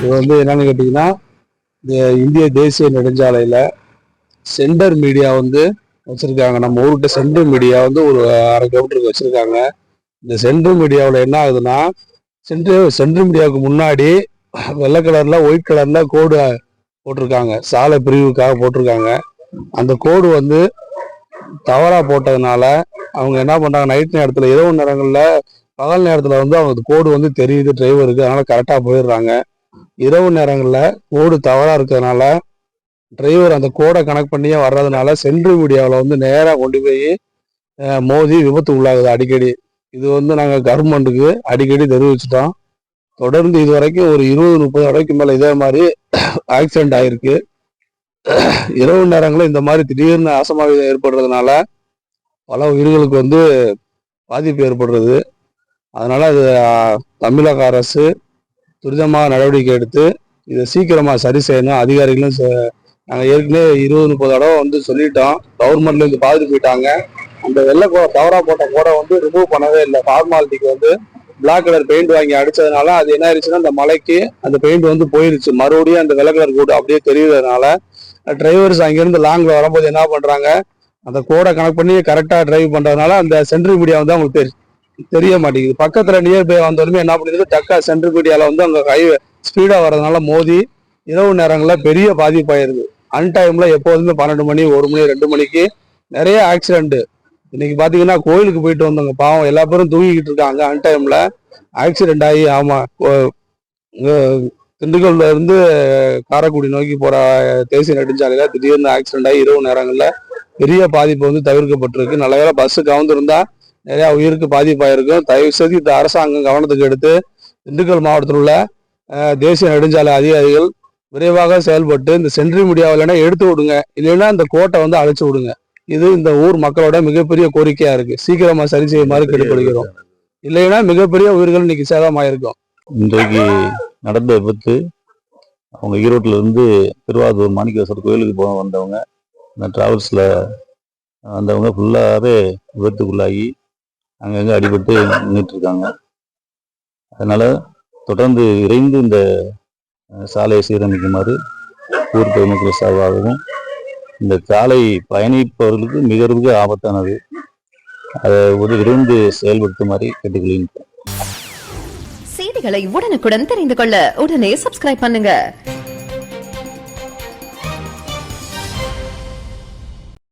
இது வந்து என்னன்னு கேட்டீங்கன்னா, இந்த இந்திய தேசிய நெடுஞ்சாலையில சென்டர் மீடியா வந்து வச்சிருக்காங்க. நம்ம ஊர்கிட்ட சென்டர் மீடியா வந்து ஒரு 1/2 கிலோமீட்டருக்கு வச்சிருக்காங்க. இந்த சென்ட்ரல் மீடியாவில் என்ன ஆகுதுன்னா, சென்ட்ரல் மீடியாவுக்கு முன்னாடி வெள்ளை கலர்ல ஒயிட் கலர்ல கோடு போட்டிருக்காங்க. சாலை பிரிவுக்காக போட்டிருக்காங்க. அந்த கோடு வந்து தவறா போட்டதுனால அவங்க என்ன பண்றாங்க, நைட் நேரத்துல இரவு நேரங்கள்ல பகல் நேரத்துல வந்து அவங்க கோடு வந்து தெரியுது டிரைவருக்கு, அதனால கரெக்டா போயிடுறாங்க. இரவு நேரங்கள்ல கோடு தவறா இருக்கிறதுனால டிரைவர் அந்த கோடை கனெக்ட் பண்ணியே வர்றதுனால சென்ட்ரல் மீடியாவில் வந்து நேரா கொண்டு போய் மோதி விபத்து உள்ளாகுது அடிக்கடி. இது வந்து நாங்கள் கவர்மெண்ட்டுக்கு அடிக்கடி தெரிவிச்சிட்டோம். தொடர்ந்து இது வரைக்கும் ஒரு 20-30 தடவைக்கு மேல இதே மாதிரி ஆக்சிடென்ட் ஆயிருக்கு. இரவு நேரங்களில் இந்த மாதிரி திடீர்னு அசம்பாவிதம் ஏற்படுறதுனால பல உயிர்களுக்கு வந்து பாதிப்பு ஏற்படுறது. அதனால இது தமிழக அரசு துரிதமாக நடவடிக்கை எடுத்து இதை சீக்கிரமா சரி செய்யணும். அதிகாரிகளும் நாங்கள் ஏற்கனவே 20-30 தடவை வந்து சொல்லிட்டோம். கவர்மெண்ட்ல இருந்து பாதிட்டு போயிட்டாங்க. அந்த வெள்ளை தவறா போட்ட கோடை வந்து ரிமூவ் பண்ணவே இல்லை. ஃபார்மாலிட்டிக்கு வந்து பிளாக் கலர் பெயிண்ட் வாங்கி அடிச்சதுனால அது என்ன ஆயிடுச்சுன்னா, அந்த மலைக்கு அந்த பெயிண்ட் வந்து போயிருச்சு. மறுபடியும் அந்த வெள்ளை கலர் கோடு அப்படியே தெரியுறதுனால டிரைவர்ஸ் அங்கிருந்து லாங்ல வரும்போது என்ன பண்றாங்க, அந்த கோடை கனெக்ட் பண்ணி கரெக்டா டிரைவ் பண்றதுனால அந்த சென்ட்ரல் மீடியா வந்து அவங்களுக்கு தெரிய மாட்டேங்குது. பக்கத்துல நியர்பை வந்தாலுமே என்ன பண்ணிடுது, டக்கா சென்ட்ரல் மீடியால வந்து அங்க ஹைவே ஸ்பீடா வர்றதுனால மோதி இரவு நேரங்களில் பெரிய பாதிப்பாயிருது. அன்டைம்ல எப்போதுமே 12 மணி 1 மணி 2 மணிக்கு நிறைய ஆக்சிடென்ட். இன்னைக்கு பாத்தீங்கன்னா கோயிலுக்கு போயிட்டு வந்தவங்க பாவம் எல்லா பேரும் தூங்கிக்கிட்டு இருக்காங்க. அன்டைம்ல ஆக்சிடென்ட் ஆகி, ஆமா, திண்டுக்கல்ல இருந்து காரைக்குடி நோக்கி போற தேசிய நெடுஞ்சாலையில திடீர்னு ஆக்சிடென்ட் ஆகி இரவு நேரங்கள்ல பெரிய பாதிப்பு வந்து தவிர்க்கப்பட்டிருக்கு. நல்ல வேலை பஸ் கவுந்திருந்தா நிறைய உயிருக்கு பாதிப்பாயிருக்கும். தயவு செய்து இந்த அரசாங்கம் கவனத்துக்கு எடுத்து திண்டுக்கல் மாவட்டத்தில் உள்ள தேசிய நெடுஞ்சாலை அதிகாரிகள் விரைவாக செயல்பட்டு இந்த சென்ட்ரல் மீடியாவில் எடுத்து விடுங்க, இல்லைன்னா இந்த கோட்டை வந்து அழைச்சு விடுங்க. இது இந்த ஊர் மக்களோட மிகப்பெரிய கோரிக்கையா இருக்கு. சீக்கிரமா சரி செய்யுமாறு கேட்டுக்கொள்கிறோம். இல்லைன்னா மிகப்பெரிய உயிர்கள் இன்னைக்கு சேதமாயிருக்கும். இன்றைக்கு நடந்த விபத்து, அவங்க ஈரோட்டில் இருந்து திருவாரூர் மாணிக்கேஸ்வரர் கோயிலுக்கு வந்தவங்க, இந்த டிராவல்ஸில் வந்தவங்க ஃபுல்லாகவே விபத்துக்குள்ளாகி அங்கங்கே அடிபட்டு நின்றுட்டு இருக்காங்க. அதனால் தொடர்ந்து விரைந்து இந்த சாலையை சீரமைக்குமாறு ஊர் பொதுமக்கள் சார்பாகவும், இந்த சாலை பயணிப்பவர்களுக்கு மிக ஆபத்தானது, அதை ஒரு விரைந்து செயல்படுத்துமாறு கேட்டுக்கொள்கின்றோம். செய்திகளை உடனுக்குடன் தெரிந்து கொள்ள உடனே சப்ஸ்கிரைப் பண்ணுங்க.